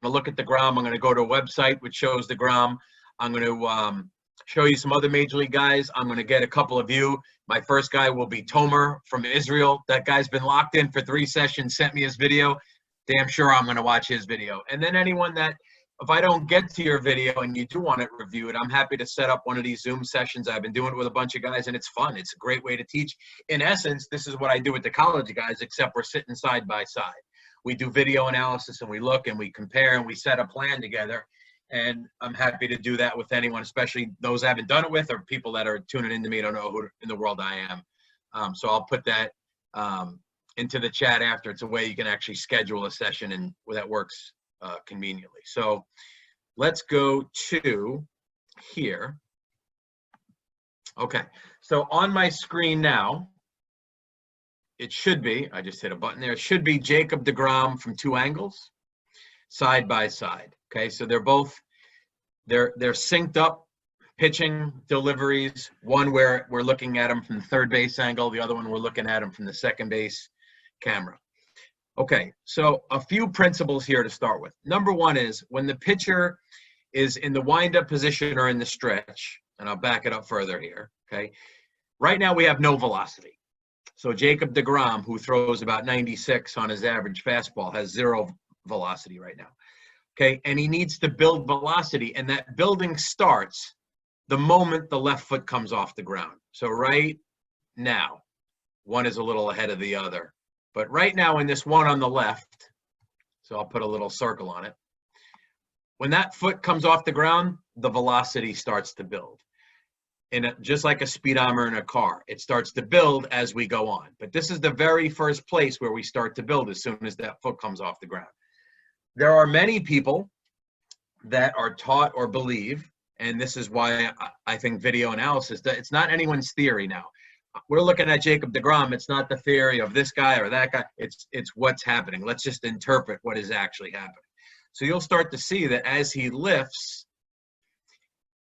a look at DeGrom. I'm going to go to a website which shows DeGrom. I'm going to show you some other Major League guys. I'm going to get a couple of you. My first guy will be Tomer from Israel. That guy's been locked in for 3 sessions, sent me his video. Damn sure I'm going to watch his video. And then anyone that, if I don't get to your video and you do want it reviewed, I'm happy to set up one of these Zoom sessions. I've been doing it with a bunch of guys, and it's fun. It's a great way to teach. In essence, this is what I do with the college guys, except we're sitting side by side. We do video analysis, and we look, and we compare, and we set a plan together. And I'm happy to do that with anyone, especially those I haven't done it with or people that are tuning in to me, don't know who in the world I am. So I'll put that into the chat after. It's a way you can actually schedule a session and that works conveniently. So let's go to here. Okay, so on my screen now, it should be, I just hit a button there, it should be Jacob DeGrom from 2 angles, side by side. Okay, so they're both, they're synced up pitching deliveries. One where we're looking at them from the third base angle, the other one we're looking at them from the second base camera. Okay, so a few principles here to start with. Number one is when the pitcher is in the windup position or in the stretch, and I'll back it up further here, okay? Right now we have no velocity. So Jacob DeGrom, who throws about 96 on his average fastball, has 0 velocity right now. Okay, and he needs to build velocity, and that building starts the moment the left foot comes off the ground. So right now, one is a little ahead of the other. But right now in this one on the left, so I'll put a little circle on it, when that foot comes off the ground, the velocity starts to build. And just like a speedometer in a car, it starts to build as we go on. But this is the very first place where we start to build as soon as that foot comes off the ground. There are many people that are taught or believe, and this is why I think video analysis, that it's not anyone's theory now. We're looking at Jacob DeGrom. It's not the theory of this guy or that guy. It's what's happening. Let's just interpret what is actually happening. So you'll start to see that as he lifts,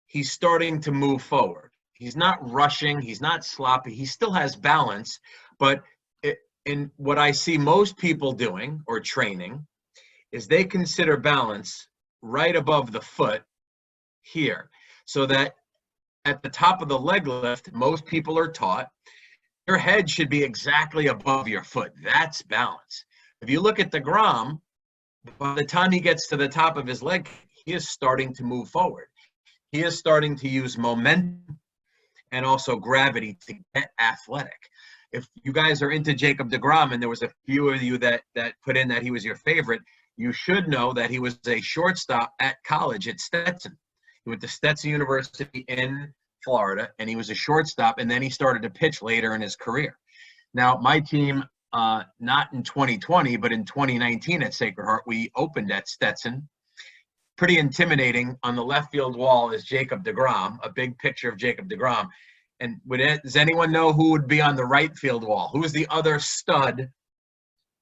he's starting to move forward. He's not rushing. He's not sloppy. He still has balance. But in what I see most people doing or training is they consider balance right above the foot here. So that at the top of the leg lift, most people are taught your head should be exactly above your foot. That's balance. If you look at DeGrom, by the time he gets to the top of his leg, he is starting to move forward. He is starting to use momentum and also gravity to get athletic. If you guys are into Jacob DeGrom, and there was a few of you that put in that he was your favorite, you should know that he was a shortstop at college at Stetson. He went to Stetson University in Florida, and he was a shortstop, and then he started to pitch later in his career. Now, my team, not in 2020, but in 2019 at Sacred Heart, we opened at Stetson. Pretty intimidating. On the left field wall is Jacob DeGrom, a big picture of Jacob DeGrom. And does anyone know who would be on the right field wall? Who is the other stud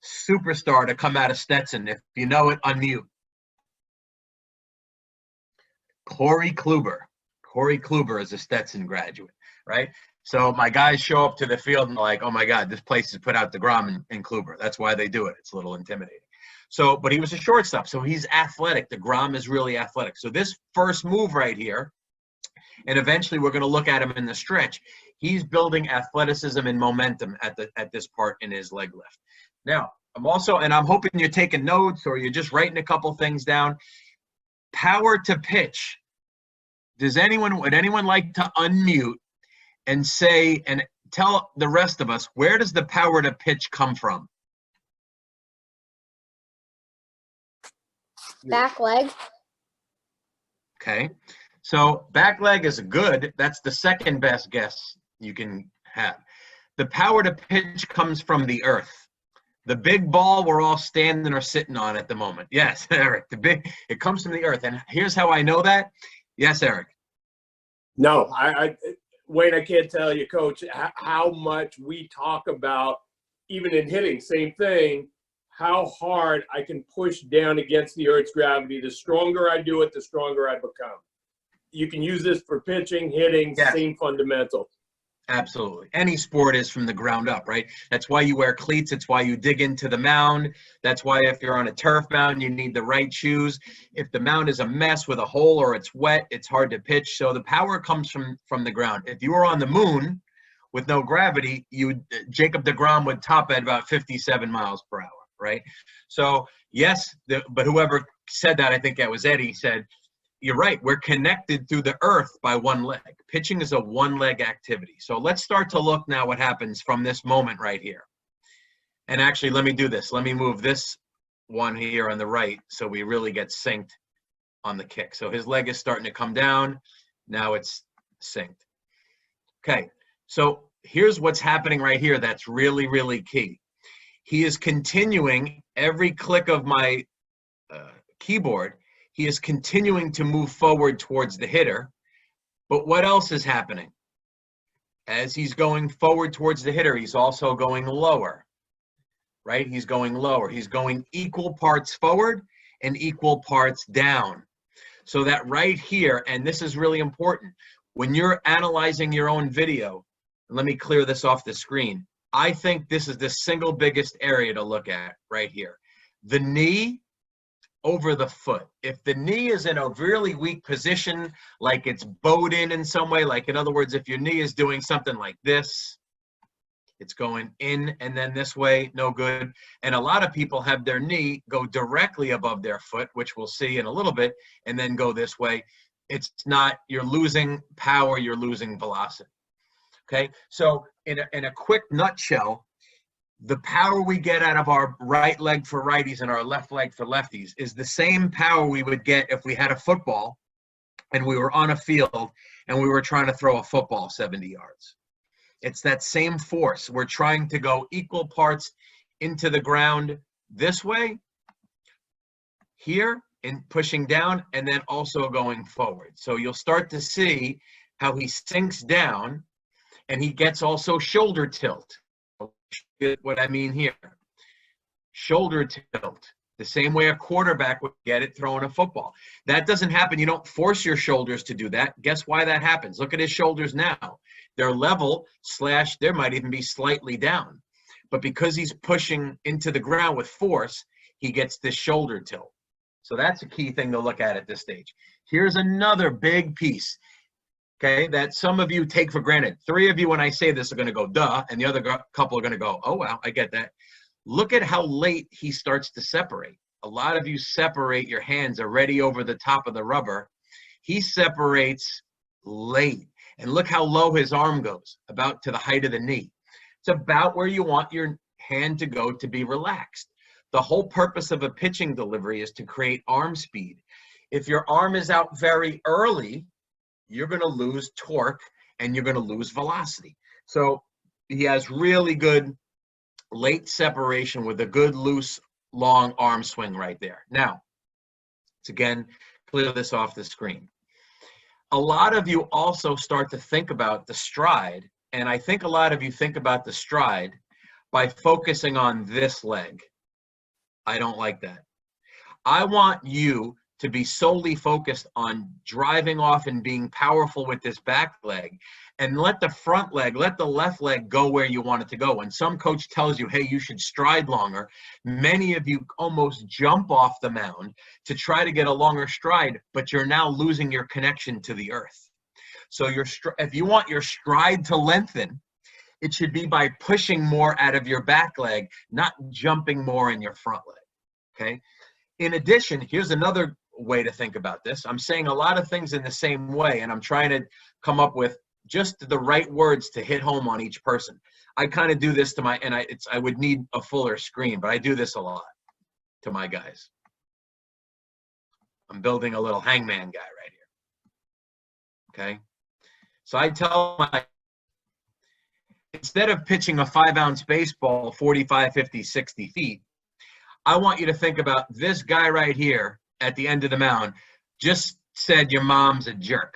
superstar to come out of Stetson? If you know it, unmute. Corey Kluber. Corey Kluber is a Stetson graduate, right? So my guys show up to the field and they're like, oh my God, this place has put out DeGrom and Kluber. That's why they do it. It's a little intimidating. So, but he was a shortstop, so he's athletic. DeGrom is really athletic. So this first move right here, and eventually we're going to look at him in the stretch, he's building athleticism and momentum at this part in his leg lift. Now, I'm hoping you're taking notes or you're just writing a couple things down. Power to pitch. Would anyone like to unmute and say, and tell the rest of us, where does the power to pitch come from? Back leg. Okay. So back leg is good. That's the second best guess you can have. The power to pitch comes from the earth. The big ball we're all standing or sitting on at the moment. Yes, Eric, it comes from the earth. And here's how I know that. Yes, Eric. No, Wayne, I can't tell you, Coach, how much we talk about, even in hitting, same thing, how hard I can push down against the earth's gravity. The stronger I do it, the stronger I become. You can use this for pitching, hitting, yes. Same fundamental. Absolutely. Any sport is from the ground up, right? That's why you wear cleats. It's why you dig into the mound. That's why if you're on a turf mound, you need the right shoes. If the mound is a mess with a hole or it's wet, it's hard to pitch. So the power comes from the ground. If you were on the moon with no gravity, Jacob DeGrom would top at about 57 miles per hour, right? So yes, but whoever said that, I think that was Eddie, said, you're right. We're connected through the earth by one leg. Pitching is a one-leg activity. So let's start to look now what happens from this moment right here. And actually, let me do this. Let me move this one here on the right so we really get synced on the kick. So his leg is starting to come down. Now it's synced. Okay, so here's what's happening right here that's really, really key. He is continuing every click of my keyboard. He is continuing to move forward towards the hitter. But what else is happening? As he's going forward towards the hitter, he's also going lower, right? He's going lower. He's going equal parts forward and equal parts down. So that right here, and this is really important, when you're analyzing your own video, let me clear this off the screen. I think this is the single biggest area to look at right here. The knee over the foot. If the knee is in a really weak position, like it's bowed in some way, like in other words, if your knee is doing something like this, it's going in and then this way, no good. And a lot of people have their knee go directly above their foot, which we'll see in a little bit, and then go this way. It's not, you're losing power, you're losing velocity. Okay, so in a quick nutshell, the power we get out of our right leg for righties and our left leg for lefties is the same power we would get if we had a football and we were on a field and we were trying to throw a football 70 yards. It's that same force. We're trying to go equal parts into the ground this way, here, and pushing down, and then also going forward. So you'll start to see how he sinks down and he gets also shoulder tilt. What I mean here, shoulder tilt, the same way a quarterback would get it throwing a football. That doesn't happen. You don't force your shoulders to do that. Guess why that happens? Look at his shoulders now. They're level / there might even be slightly down. But because he's pushing into the ground with force, he gets this shoulder tilt. So that's a key thing to look at this stage. Here's another big piece, okay, that some of you take for granted. 3 of you, when I say this, are going to go, duh, and the other couple are going to go, oh, wow, I get that. Look at how late he starts to separate. A lot of you separate, your hands already over the top of the rubber. He separates late. And look how low his arm goes, about to the height of the knee. It's about where you want your hand to go to be relaxed. The whole purpose of a pitching delivery is to create arm speed. If your arm is out very early, you're going to lose torque and you're going to lose velocity. So he has really good late separation with a good loose long arm swing right there. Now, let's again clear this off the screen. A lot of you also start to think about the stride, and I think a lot of you think about the stride by focusing on this leg. I don't like that. I want you to be solely focused on driving off and being powerful with this back leg, and let the front leg, let the left leg go where you want it to go. When some coach tells you, hey, you should stride longer, many of you almost jump off the mound to try to get a longer stride, but you're now losing your connection to the earth. So if you want your stride to lengthen, it should be by pushing more out of your back leg, not jumping more in your front leg, okay? In addition, here's another way to think about this. I'm saying a lot of things in the same way, and I'm trying to come up with just the right words to hit home on each person. I kind of do this to my, and I would need a fuller screen, but I do this a lot to my guys. I'm building a little hangman guy right here. Okay. So I tell my, instead of pitching a 5-ounce baseball 45, 50, 60 feet, I want you to think about this guy right here at the end of the mound just said your mom's a jerk.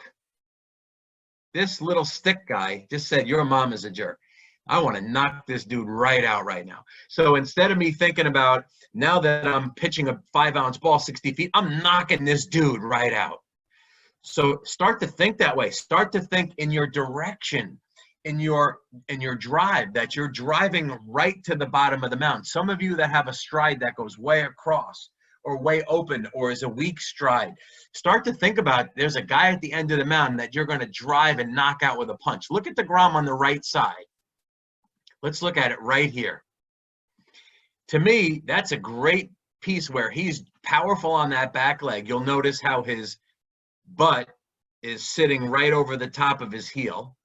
This little stick guy just said your mom is a jerk. I want to knock this dude right out right now. So instead of me thinking about now that I'm pitching a 5-ounce ball 60 feet, I'm knocking this dude right out. So start to think that way. Start to think in your direction. in your drive, that you're driving right to the bottom of the mountain. Some of you that have a stride that goes way across or way open or is a weak stride, start to think about there's a guy at the end of the mountain that you're going to drive and knock out with a punch. Look at DeGrom on the right side. Let's look at it right here. To me, that's a great piece where he's powerful on that back leg. You'll notice how his butt is sitting right over the top of his heel.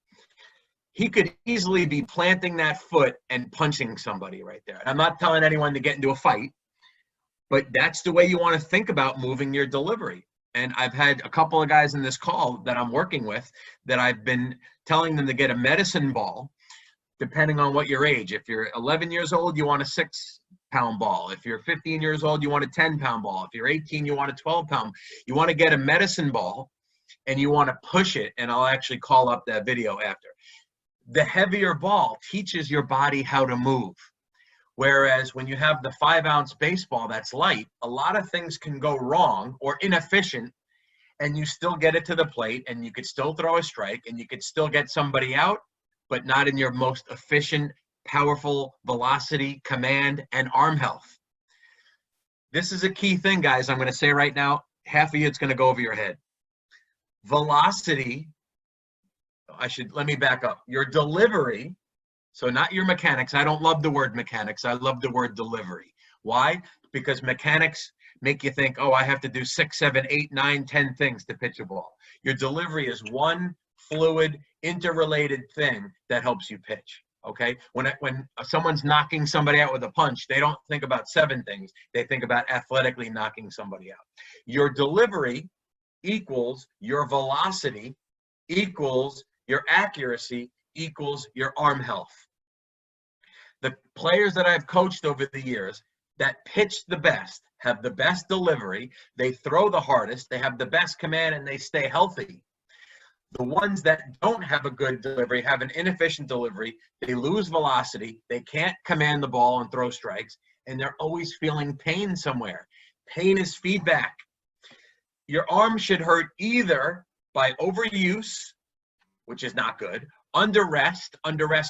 He could easily be planting that foot and punching somebody right there. I'm not telling anyone to get into a fight, but that's the way you want to think about moving your delivery. And I've had a couple of guys in this call that I'm working with that I've been telling them to get a medicine ball, depending on what your age. If you're 11 years old, you want a 6-pound ball. If you're 15 years old, you want a 10-pound ball. If you're 18, you want a 12-pound. You want to get a medicine ball and you want to push it. And I'll actually call up that video after. The heavier ball teaches your body how to move. Whereas when you have the 5-ounce baseball that's light, a lot of things can go wrong or inefficient, and you still get it to the plate, and you could still throw a strike, and you could still get somebody out, but not in your most efficient, powerful velocity, command, and arm health. This is a key thing, guys. I'm going to say right now, half of you, it's going to go over your head. Velocity, let me back up. Your delivery, so not your mechanics. I don't love the word mechanics. I love the word delivery. Why? Because mechanics make you think, oh, I have to do 6, 7, 8, 9, 10 things to pitch a ball. Your delivery is one fluid, interrelated thing that helps you pitch. Okay? When someone's knocking somebody out with a punch, they don't think about 7 things. They think about athletically knocking somebody out. Your delivery equals your velocity equals your accuracy equals your arm health. The players that I've coached over the years that pitch the best, have the best delivery, they throw the hardest, they have the best command, and they stay healthy. The ones that don't have a good delivery, have an inefficient delivery, they lose velocity, they can't command the ball and throw strikes, and they're always feeling pain somewhere. Pain is feedback. Your arm should hurt either by overuse, which is not good. Under rest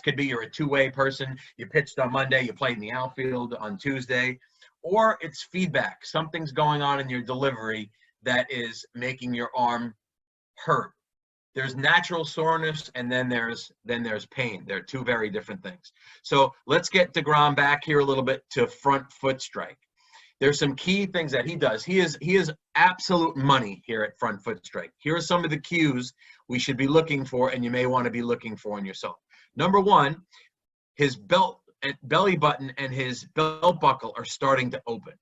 could be you're a two-way person. You pitched on Monday, you played in the outfield on Tuesday, or it's feedback. Something's going on in your delivery that is making your arm hurt. There's natural soreness, and then there's pain. They're two very different things. So let's get DeGrom back here a little bit to front foot strike. There's some key things that he does. He is absolute money here at front foot strike. Here are some of the cues we should be looking for, and you may want to be looking for in yourself. Number one, his belly button and his belt buckle are starting to open.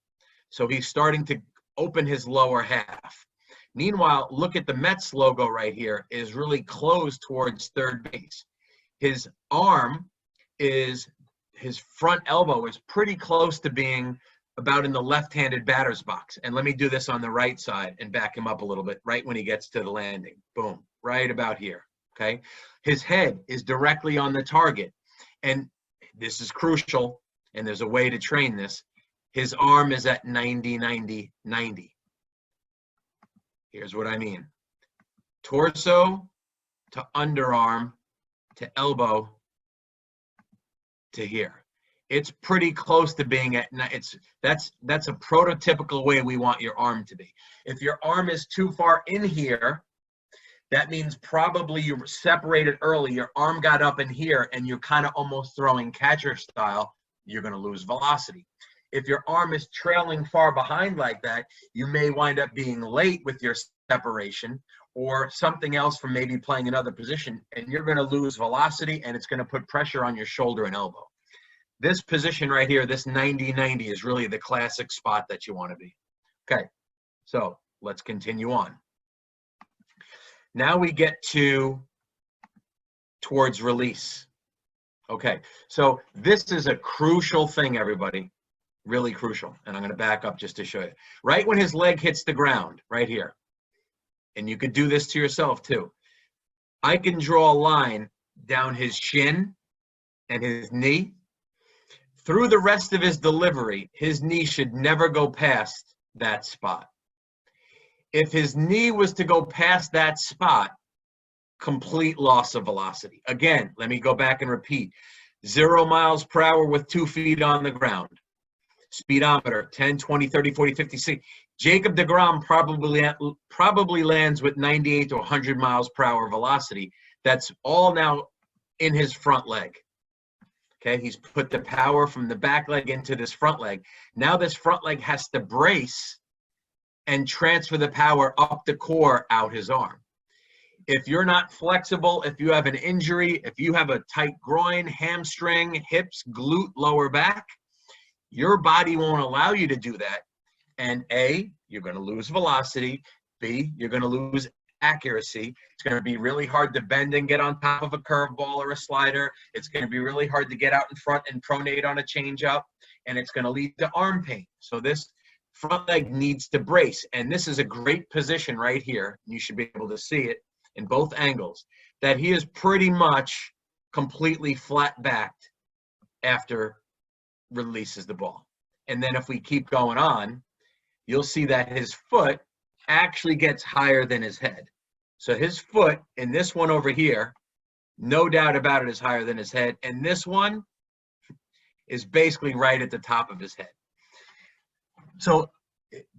So he's starting to open his lower half. Meanwhile, look at the Mets logo right here, is really closed towards third base. His arm his front elbow is pretty close to being about in the left-handed batter's box. And let me do this on the right side and back him up a little bit, right when he gets to the landing. Boom, right about here, okay? His head is directly on the target. And this is crucial, and there's a way to train this. His arm is at 90, 90, 90. Here's what I mean. Torso to underarm to elbow to here. It's pretty close to being at, that's a prototypical way we want your arm to be. If your arm is too far in here, that means probably you separated early, your arm got up in here, and you're kind of almost throwing catcher style, you're going to lose velocity. If your arm is trailing far behind like that, you may wind up being late with your separation or something else from maybe playing another position, and you're going to lose velocity, and it's going to put pressure on your shoulder and elbow. This position right here, this 90-90, is really the classic spot that you want to be. Okay, so let's continue on. Now we get towards release. Okay, so this is a crucial thing, everybody. Really crucial. And I'm going to back up just to show you. Right when his leg hits the ground, right here. And you could do this to yourself too. I can draw a line down his shin and his knee. Through the rest of his delivery, his knee should never go past that spot. If his knee was to go past that spot, complete loss of velocity. Again, let me go back and repeat. 0 miles per hour with 2 feet on the ground. Speedometer, 10, 20, 30, 40, 50, 60. Jacob DeGrom probably lands with 98 to 100 miles per hour velocity. That's all now in his front leg. Okay, he's put the power from the back leg into this front leg. Now this front leg has to brace and transfer the power up the core out his arm. If you're not flexible, if you have an injury, if you have a tight groin, hamstring, hips, glute, lower back, your body won't allow you to do that. And A, you're going to lose velocity. B, you're going to lose accuracy. It's going to be really hard to bend and get on top of a curveball or a slider. It's going to be really hard to get out in front and pronate on a changeup, and it's going to lead to arm pain. So this front leg needs to brace, and this is a great position right here. You should be able to see it in both angles, that he is pretty much completely flat backed after releases the ball. And then if we keep going on, you'll see that his foot actually gets higher than his head. So his foot in this one over here, no doubt about it, is higher than his head. And this one is basically right at the top of his head. So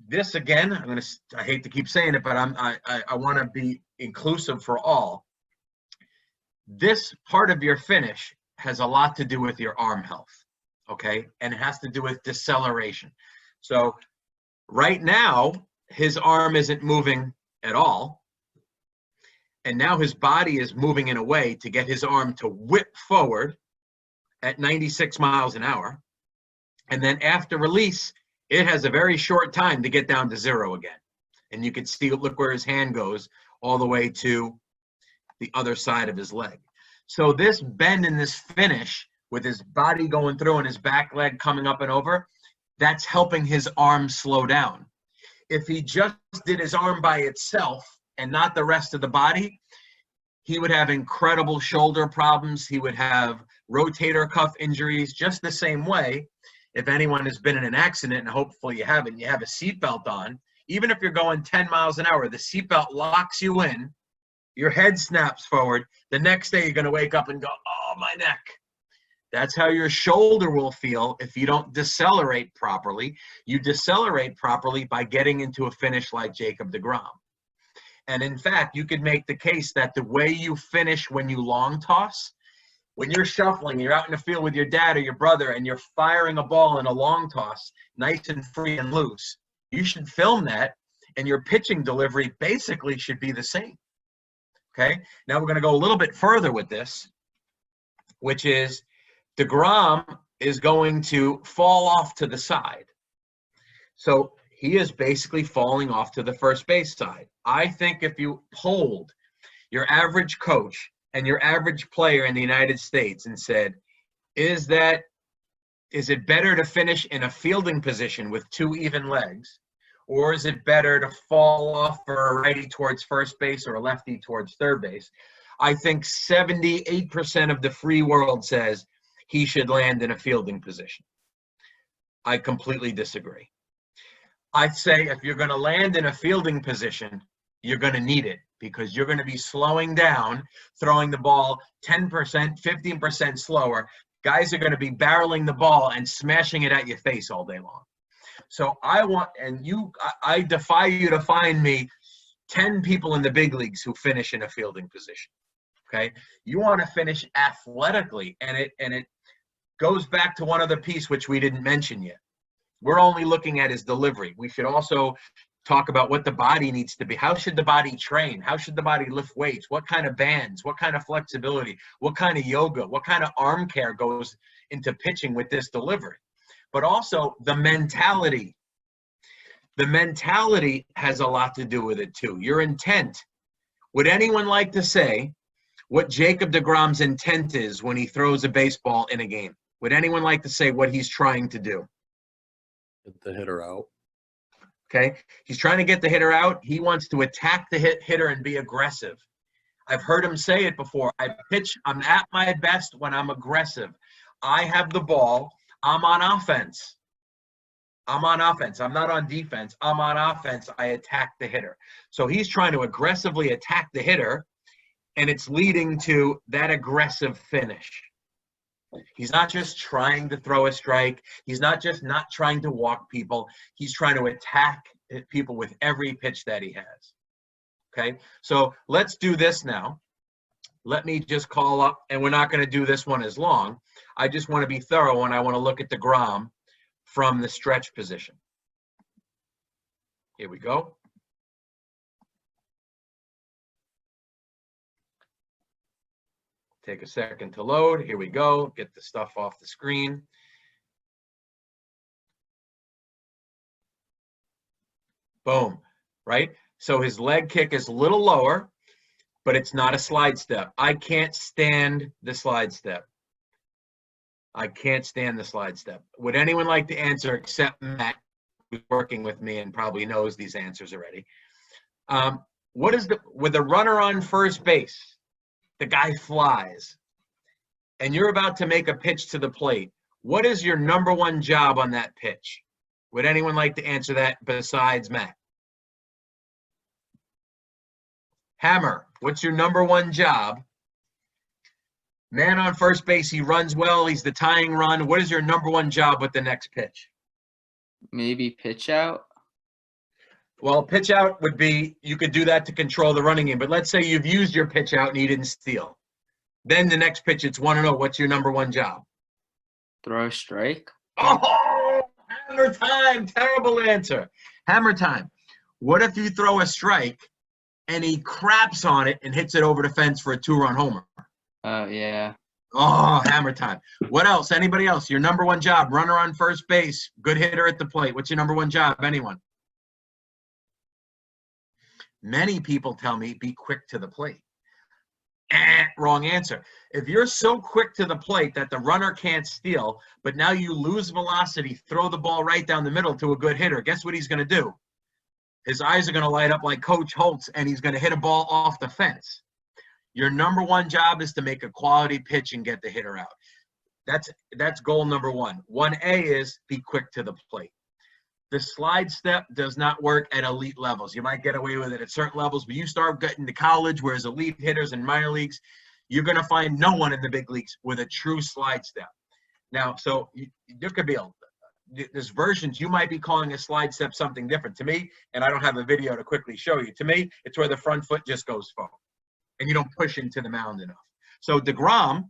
this, again, I hate to keep saying it, but I want to be inclusive for all. This part of your finish has a lot to do with your arm health, okay? And it has to do with deceleration. So right now, his arm isn't moving at all. And now his body is moving in a way to get his arm to whip forward at 96 miles an hour. And then after release, it has a very short time to get down to 0 again. And you can see, look where his hand goes all the way to the other side of his leg. So this bend in this finish with his body going through and his back leg coming up and over, that's helping his arm slow down. If he just did his arm by itself and not the rest of the body, he would have incredible shoulder problems. He would have rotator cuff injuries just the same way. If anyone has been in an accident, and hopefully you haven't, you have a seatbelt on, even if you're going 10 miles an hour, the seatbelt locks you in, your head snaps forward. The next day you're going to wake up and go, oh, my neck. That's how your shoulder will feel if you don't decelerate properly. You decelerate properly by getting into a finish like Jacob DeGrom. And in fact, you could make the case that the way you finish when you long toss, when you're shuffling, you're out in the field with your dad or your brother, and you're firing a ball in a long toss, nice and free and loose, you should film that, and your pitching delivery basically should be the same. Okay? Now we're going to go a little bit further with this, which is DeGrom is going to fall off to the side. So he is basically falling off to the first base side. I think if you polled your average coach and your average player in the United States and said, is it better to finish in a fielding position with 2 even legs, or is it better to fall off for a righty towards first base or a lefty towards third base? I think 78% of the free world says he should land in a fielding position. I completely disagree. I'd say if you're going to land in a fielding position, you're going to need it, because you're going to be slowing down, throwing the ball 10%, 15% slower. Guys are going to be barreling the ball and smashing it at your face all day long. So I defy you to find me 10 people in the big leagues who finish in a fielding position. Okay? You want to finish athletically, and it goes back to one other piece which we didn't mention yet. We're only looking at his delivery. We should also talk about what the body needs to be. How should the body train? How should the body lift weights? What kind of bands? What kind of flexibility? What kind of yoga? What kind of arm care goes into pitching with this delivery? But also the mentality. The mentality has a lot to do with it too. Your intent. Would anyone like to say what Jacob DeGrom's intent is when he throws a baseball in a game? Would anyone like to say what he's trying to do? Get the hitter out. Okay, he's trying to get the hitter out. He wants to attack the hitter and be aggressive. I've heard him say it before. I'm at my best when I'm aggressive. I have the ball. I'm on offense. I'm not on defense. I'm on offense. I attack the hitter. So he's trying to aggressively attack the hitter and it's leading to that aggressive finish. He's not just trying to throw a strike. He's not just not trying to walk people. He's trying to attack people with every pitch that he has. Okay, so let's do this now. Let me just call up, and we're not going to do this one as long. I just want to be thorough, and I want to look at DeGrom from the stretch position. Here we go. Take a second to load. Here we go. Get the stuff off the screen. Boom, right? So his leg kick is a little lower, but it's not a slide step. I can't stand the slide step. I can't stand the slide step. Would anyone like to answer except Matt, who's working with me and probably knows these answers already? What is with a runner on first base, the guy flies, and you're about to make a pitch to the plate. What is your number one job on that pitch? Would anyone like to answer that besides Matt? Hammer, what's your number one job? Man on first base, he runs well, he's the tying run. What is your number one job with the next pitch? Maybe pitch out. Well, pitch out would be, you could do that to control the running game, but let's say you've used your pitch out and you didn't steal. Then the next pitch, it's 1-0. What's your number one job? Throw a strike. Oh, hammer time. Terrible answer. Hammer time. What if you throw a strike and he craps on it and hits it over the fence for a 2-run homer? Oh, yeah. Oh, hammer time. What else? Anybody else? Your number one job, runner on first base, good hitter at the plate. What's your number one job? Anyone? Many people tell me be quick to the plate. Wrong answer. If you're so quick to the plate that the runner can't steal, but now you lose velocity, throw the ball right down the middle to a good hitter, guess what he's going to do? His eyes are going to light up like Coach Holtz, and he's going to hit a ball off the fence. Your number one job is to make a quality pitch and get the hitter out. That's goal number one. 1A is be quick to the plate. The slide step does not work at elite levels. You might get away with it at certain levels, but you start getting to college, whereas elite hitters in minor leagues, you're going to find no one in the big leagues with a true slide step. Now, so there could be there's versions you might be calling a slide step something different. To me, and I don't have a video to quickly show you, to me, it's where the front foot just goes forward and you don't push into the mound enough. So DeGrom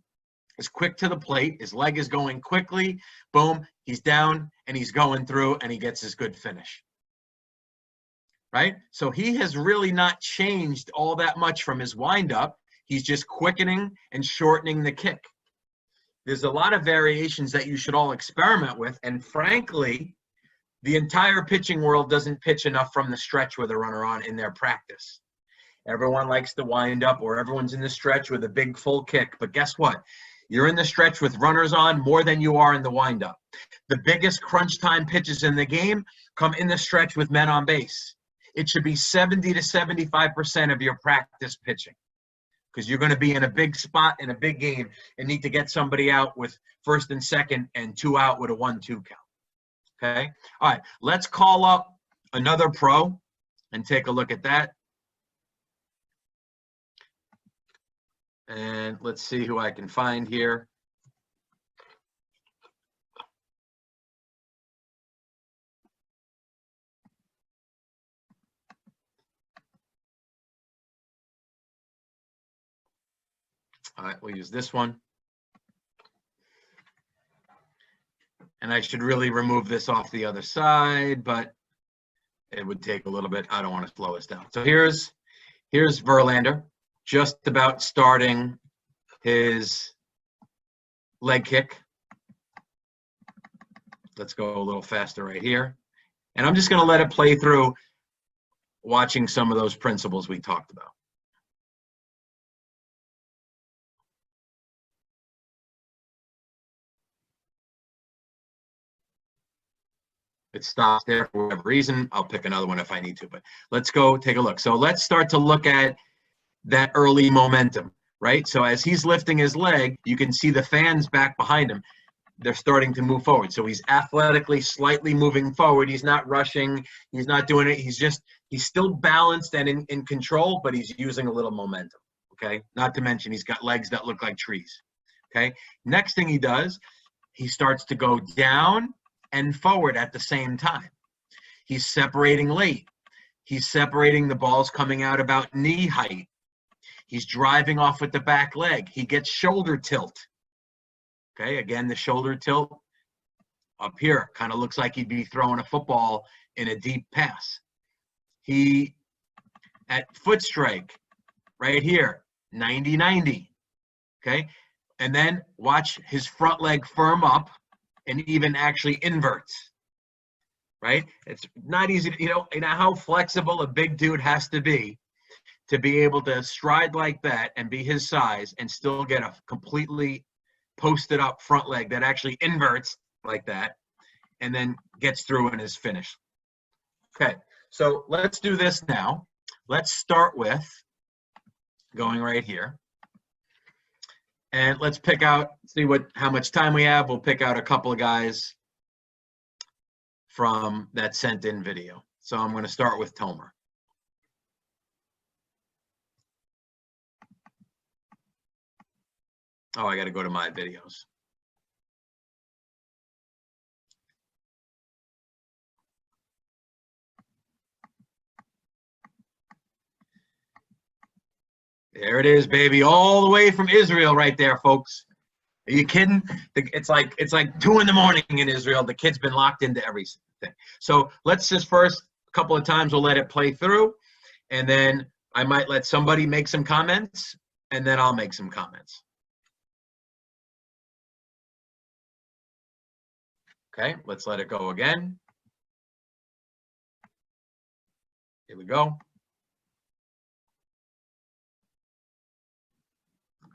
is quick to the plate. His leg is going quickly. Boom, he's down and he's going through and he gets his good finish. Right? So he has really not changed all that much from his windup. He's just quickening and shortening the kick. There's a lot of variations that you should all experiment with. And frankly, the entire pitching world doesn't pitch enough from the stretch with a runner on in their practice. Everyone likes to wind up, or everyone's in the stretch with a big full kick. But guess what? You're in the stretch with runners on more than you are in the windup. The biggest crunch time pitches in the game come in the stretch with men on base. It should be 70 to 75% of your practice pitching, because you're going to be in a big spot in a big game and need to get somebody out with first and second and 2 out with a 1-2 count. Okay? All right, let's call up another pro and take a look at that. And let's see who I can find here. All right, we'll use this one. And I should really remove this off the other side, but it would take a little bit. I don't want to slow us down. So here's Verlander, just about starting his leg kick. Let's go a little faster right here. And I'm just going to let it play through, watching some of those principles we talked about. It stops there for whatever reason. I'll pick another one if I need to, but let's go take a look. So let's start to look at that early momentum, right? So as he's lifting his leg, you can see the fans back behind him. They're starting to move forward. So he's athletically slightly moving forward. He's not rushing. He's not doing it. He's still balanced and in control, but he's using a little momentum. okay? Not to mention he's got legs that look like trees, okay? Next thing he does, he starts to go down and forward at the same time. He's separating late. He's separating the balls coming out about knee height. He's driving off with the back leg. He gets shoulder tilt. Okay, again, the shoulder tilt up here kind of looks like he'd be throwing a football in a deep pass. He, at foot strike, right here, 90-90. Okay, and then watch his front leg firm up and even actually inverts. Right? It's not easy to, you know how flexible a big dude has to be able to stride like that and be his size and still get a completely posted up front leg that actually inverts like that and then gets through and is finished. Okay, so let's do this now. Let's start with going right here. And let's pick out, see how much time we have. We'll pick out a couple of guys from that sent in video. So I'm going to start with Tomer. Oh, I got to go to my videos. There it is, baby, all the way from Israel right there, folks. Are you kidding? It's like 2 in the morning in Israel. The kid's been locked into everything. So let's just first, a couple of times we'll let it play through, and then I might let somebody make some comments, and then I'll make some comments. Okay, let's let it go again. Here we go.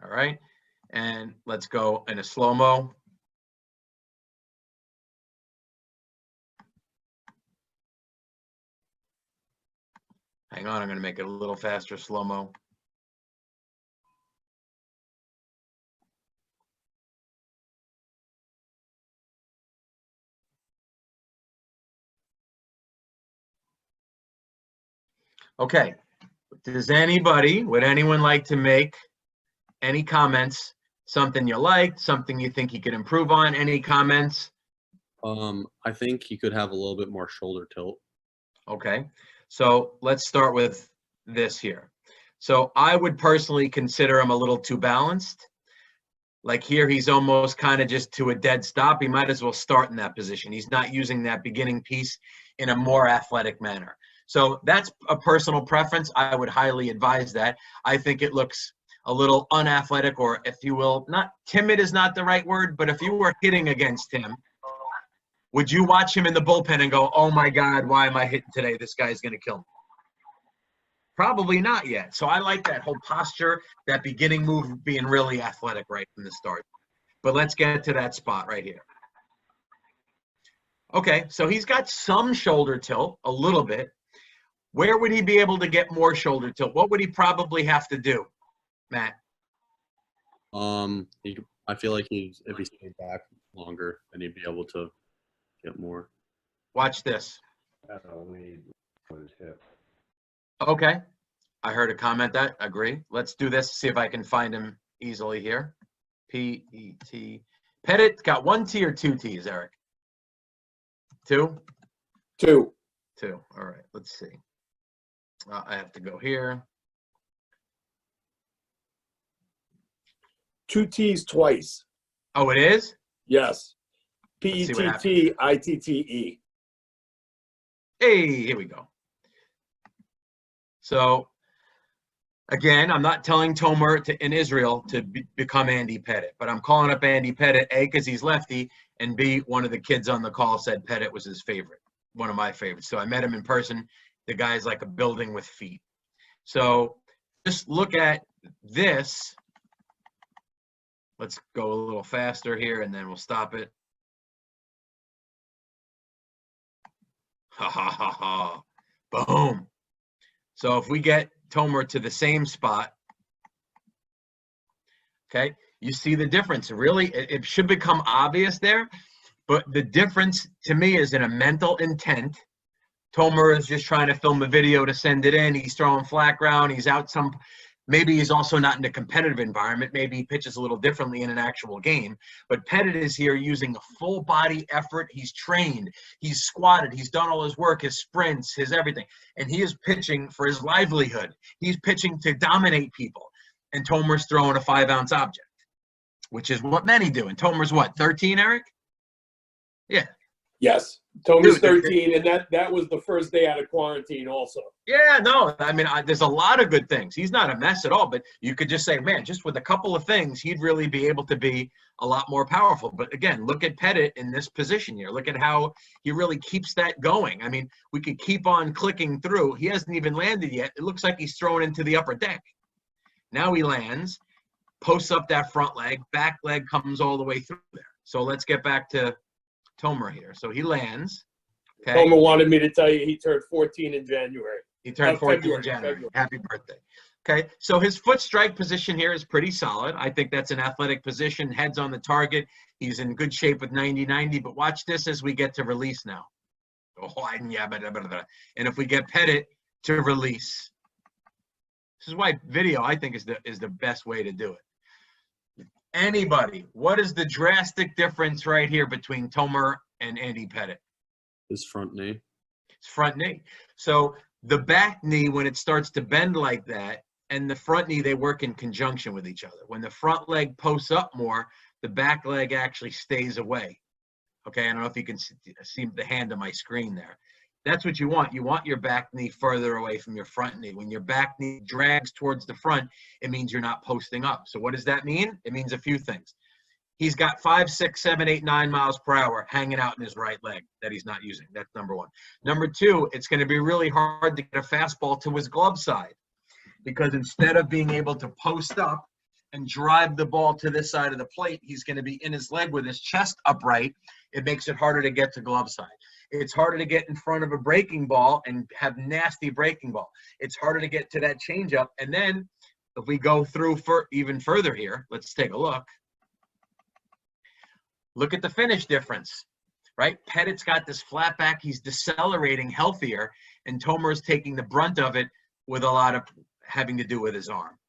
All right, and let's go in a slow-mo. Hang on, I'm going to make it a little faster slow-mo. Okay, would anyone like to make any comments? Something you liked, something you think he could improve on? Any comments? I think he could have a little bit more shoulder tilt. Okay, so let's start with this here. So I would personally consider him a little too balanced. Like here, he's almost kind of just to a dead stop. He might as well start in that position. He's not using that beginning piece in a more athletic manner. So that's a personal preference. I would highly advise that. I think it looks a little unathletic, or if you will, not timid is not the right word, but if you were hitting against him, would you watch him in the bullpen and go, oh my God, why am I hitting today? This guy's going to kill me. Probably not yet. So I like that whole posture, that beginning move being really athletic right from the start. But let's get to that spot right here. Okay, so he's got some shoulder tilt, a little bit. Where would he be able to get more shoulder tilt? What would he probably have to do, Matt? I feel like if he stayed back longer, then he'd be able to get more. Watch this. That's all we need on his hip. Okay, I heard a comment that, agree. Let's do this, see if I can find him easily here. P-E-T. Pettit got 1 T or 2 T's, Eric? 2? 2. 2, all right, let's see. I have to go here. 2 T's twice. Oh, it is? Yes. Let's see what happens. P-E-T-T-I-T-T-E. Hey, here we go. So, again, I'm not telling Tomer in Israel to become Andy Pettit, but I'm calling up Andy Pettit, A, because he's lefty, and B, one of the kids on the call said Pettit was his favorite, one of my favorites. So I met him in person. The guy's like a building with feet. So just look at this. Let's go a little faster here, and then we'll stop it. Ha, ha, ha, ha. Boom. So if we get Tomer to the same spot, okay, you see the difference. Really, it should become obvious there, but the difference to me is in a mental intent. Tomer is just trying to film a video to send it in. He's throwing flat ground. He's out some Maybe he's also not in a competitive environment. Maybe he pitches a little differently in an actual game. But Pettit is here using a full body effort. He's trained. He's squatted. He's done all his work, his sprints, his everything. And he is pitching for his livelihood. He's pitching to dominate people. And Tomer's throwing a 5-ounce object, which is what many do. And Tomer's what, 13, Eric? Yeah. Yes. Tomer's Dude, 13, and that was the first day out of quarantine also. Yeah, no, I mean, there's a lot of good things. He's not a mess at all, but you could just say, man, just with a couple of things, he'd really be able to be a lot more powerful. But again, look at Pettit in this position here. Look at how he really keeps that going. I mean, we could keep on clicking through. He hasn't even landed yet. It looks like he's thrown into the upper deck. Now he lands, posts up that front leg, back leg comes all the way through there. So let's get back to Tomer here. So he lands. Okay. Tomer wanted me to tell you he turned 14 in January. He turned 14 February, in January. February. Happy birthday. Okay, so his foot strike position here is pretty solid. I think that's an athletic position. Head's on the target. He's in good shape with 90-90, but watch this as we get to release now. And if we get Pettit to release, this is why video, I think, is the best way to do it. Anybody, what is the drastic difference right here between Tomer and Andy Pettit? His front knee. It's front knee. So the back knee, when it starts to bend like that, and the front knee, they work in conjunction with each other. When the front leg posts up more, the back leg actually stays away. Okay, I don't know if you can see the hand on my screen there. That's what you want. You want your back knee further away from your front knee. When your back knee drags towards the front, it means you're not posting up. So what does that mean? It means a few things. He's got 5, 6, 7, 8, 9 miles per hour hanging out in his right leg that he's not using. That's number one. Number two, it's going to be really hard to get a fastball to his glove side because instead of being able to post up and drive the ball to this side of the plate, he's going to be in his leg with his chest upright. It makes it harder to get to glove side. It's harder to get in front of a breaking ball and have nasty breaking ball. It's harder to get to that changeup. And then if we go through even further here, let's take a look. Look at the finish difference, right? Pettit's got this flat back. He's decelerating healthier, and Tomer is taking the brunt of it with a lot of having to do with his arm.